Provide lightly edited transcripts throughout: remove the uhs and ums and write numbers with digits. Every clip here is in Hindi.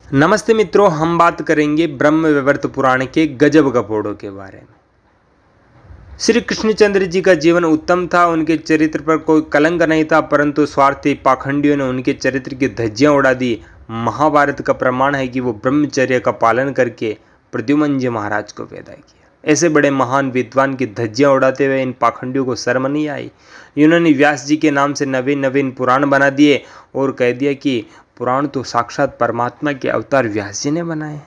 नमस्ते मित्रों, हम बात करेंगे ब्रह्म वैवर्त पुराण के गजब गपोड़ों के बारे में। श्री कृष्णचंद्र जी का जीवन उत्तम था, उनके चरित्र पर कोई कलंक नहीं था, परंतु स्वार्थी पाखंडियों ने उनके चरित्र की धज्जियां उड़ा दी। महाभारत का प्रमाण है कि वो ब्रह्मचर्य का पालन करके प्रद्युम्न जी महाराज को पैदा किया। ऐसे बड़े महान विद्वान की धज्जियां उड़ाते हुए इन पाखंडियों को शर्म नहीं आई। इन्होंने व्यास जी के नाम से नवीन नवीन पुराण बना दिए और कह दिया कि पुराण तो साक्षात परमात्मा के अवतार व्यास जी ने बनाए।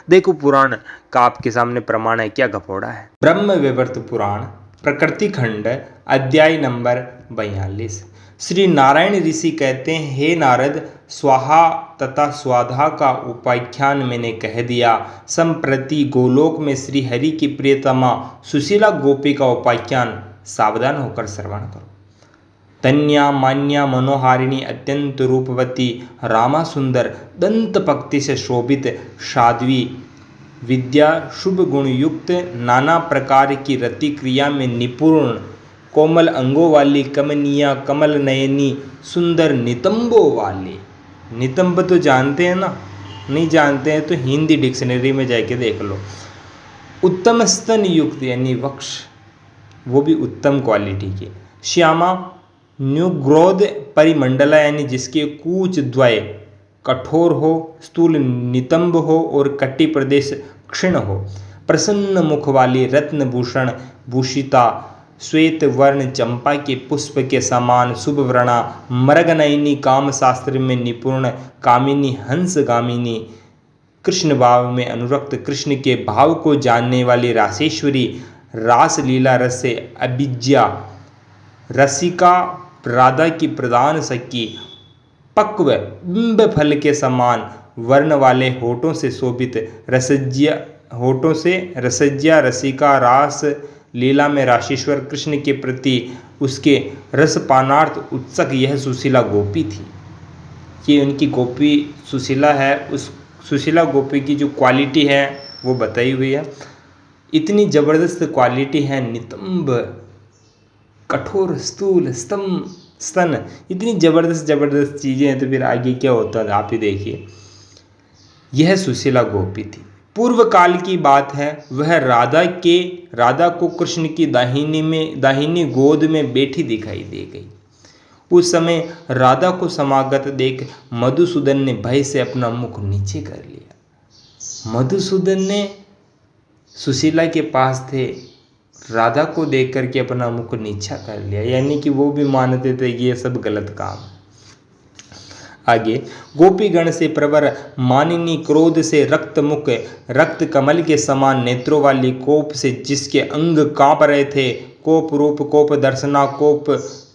देखो पुराण का आपके सामने प्रमाण है, क्या गपोड़ा है। ब्रह्म वैवर्त पुराण प्रकृति खंड अध्याय नंबर 42। श्री नारायण ऋषि कहते हैं, हे नारद, स्वाहा तथा स्वाधा का उपाख्यान मैंने कह दिया। संप्रति गोलोक में श्री हरि की प्रियतमा सुशीला गोपी का उपाख्यान सावधान होकर श्रवण करो। तन्या मान्या मनोहारिणी अत्यंत रूपवती रामा सुंदर दंत पक्ति से शोभित साध्वी विद्या शुभ गुण युक्त नाना प्रकार की रति क्रिया में निपुण कोमल अंगों वाली कमनीया कमल नयनी सुंदर नितंबों वाली। नितंब तो जानते हैं ना, नहीं जानते हैं तो हिंदी डिक्शनरी में जाके देख लो। उत्तम स्तन युक्त यानी वक्ष, वो भी उत्तम क्वालिटी के। श्यामा न्युग्रोध परिमंडला यानी जिसके कूच द्वय कठोर हो, स्थूल नितंब हो और कटी प्रदेश क्षीण हो। प्रसन्न मुख वाली रत्नभूषण भूषिता श्वेत वर्ण चंपा के पुष्प के समान शुभ व्रणा मरगनयनी काम शास्त्र में निपुण कामिनी हंस गामिनी कृष्ण भाव में अनुरक्त कृष्ण के भाव को जानने वाली रासेश्वरी रास लीला रस से अभिज्ञा रसिका राधा की प्रधान सखी पक्व बिंब फल के समान वर्ण वाले होठों से शोभित रसज्ञा रसिका रास लीला में राशेश्वर कृष्ण के प्रति उसके रसपानार्थ उत्सुक यह सुशीला गोपी थी। ये उनकी गोपी सुशीला है। उस सुशीला गोपी की जो क्वालिटी है वो बताई हुई है। इतनी जबरदस्त क्वालिटी है, नितंब कठोर स्थूल स्तन, इतनी जबरदस्त चीज़ें हैं, तो फिर आगे क्या होता है आप ही देखिए। यह सुशीला गोपी थी। पूर्व काल की बात है, वह राधा को कृष्ण की दाहिनी गोद में बैठी दिखाई दे गई। उस समय राधा को समागत देख मधुसूदन ने भय से अपना मुख नीचे कर लिया। मधुसूदन ने सुशीला के पास थे, राधा को देख करके अपना मुख नीचा कर लिया, यानी कि वो भी मानते थे कि ये सब गलत काम। आगे, गोपीगण से प्रवर मानिनी क्रोध से रक्त मुख रक्त कमल के समान नेत्रों वाली कोप से जिसके अंग कांप रहे थे, कोप रूप कोप दर्शना कोप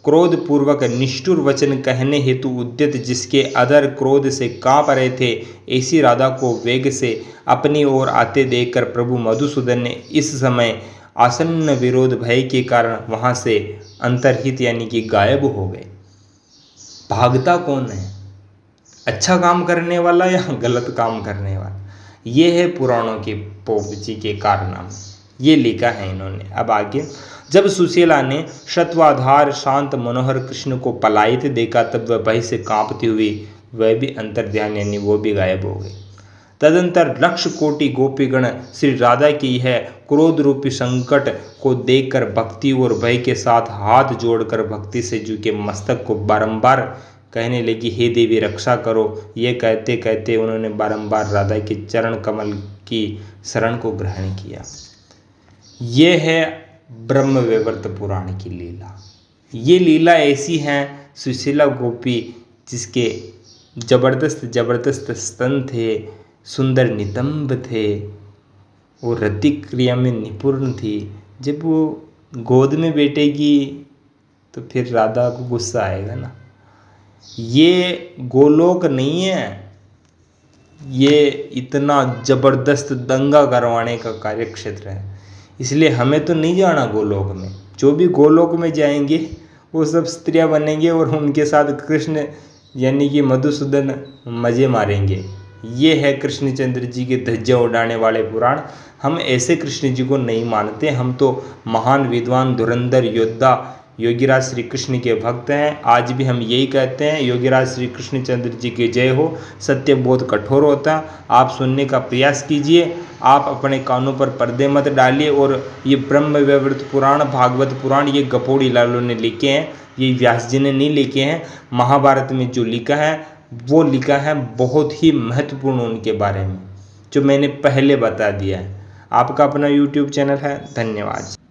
क्रोध पूर्वक निष्ठुर वचन कहने हेतु उद्यत जिसके अधर क्रोध से कांप रहे थे, ऐसी राधा को वेग से अपनी ओर आते देखकर प्रभु मधुसूदन ने इस समय आसन्न विरोध भय के कारण वहां से अंतर्हित यानी कि गायब हो गए। भागता कौन है, अच्छा काम करने वाला या गलत काम करने वाला? ये है पुराणों के पोपची के कारनामे, ये लिखा है इन्होंने। अब आगे, जब सुशीला ने शतवाधार शांत मनोहर कृष्ण को पलायित देखा, तब वह भय से कांपती हुई वह भी अंतर्ध्यान यानी वो भी गायब हो गई। तदंतर लक्ष कोटि गोपीगण श्री राधा की यह क्रोध रूपी संकट को देखकर भक्ति और भय के साथ हाथ जोड़कर भक्ति से झुके मस्तक को बारंबार कहने लगी, हे देवी रक्षा करो। ये कहते कहते उन्होंने बारंबार राधा के चरण कमल की शरण को ग्रहण किया। ये है ब्रह्म वैवर्त पुराण की लीला। ये लीला ऐसी है, सुशीला गोपी जिसके जबरदस्त स्तन थे, सुंदर नितंब थे, वो रति क्रिया में निपुण थी। जब वो गोद में बैठेगी तो फिर राधा को गुस्सा आएगा ना। ये गोलोक नहीं है, ये इतना जबरदस्त दंगा करवाने का कार्यक्षेत्र है। इसलिए हमें तो नहीं जाना गोलोक में। जो भी गोलोक में जाएंगे वो सब स्त्रियां बनेंगे और उनके साथ कृष्ण यानी कि मधुसूदन मजे मारेंगे। ये है कृष्णचंद्र जी के धज्जियां उड़ाने वाले पुराण। हम ऐसे कृष्ण जी को नहीं मानते, हम तो महान विद्वान धुरंधर योद्धा योगीराज श्री कृष्ण के भक्त हैं। आज भी हम यही कहते हैं, योगीराज श्री कृष्णचंद्र जी की जय हो। सत्य बहुत कठोर होता, आप सुनने का प्रयास कीजिए। आप अपने कानों पर पर्दे मत डालिए। और ये ब्रह्म वैवर्त पुराण, भागवत पुराण, ये गपोड़ी लालों ने लिखे हैं, ये व्यास जी ने नहीं लिखे हैं। महाभारत में जो लिखा है वो लिखा है बहुत ही महत्वपूर्ण उनके बारे में, जो मैंने पहले बता दिया है। आपका अपना YouTube चैनल है। धन्यवाद।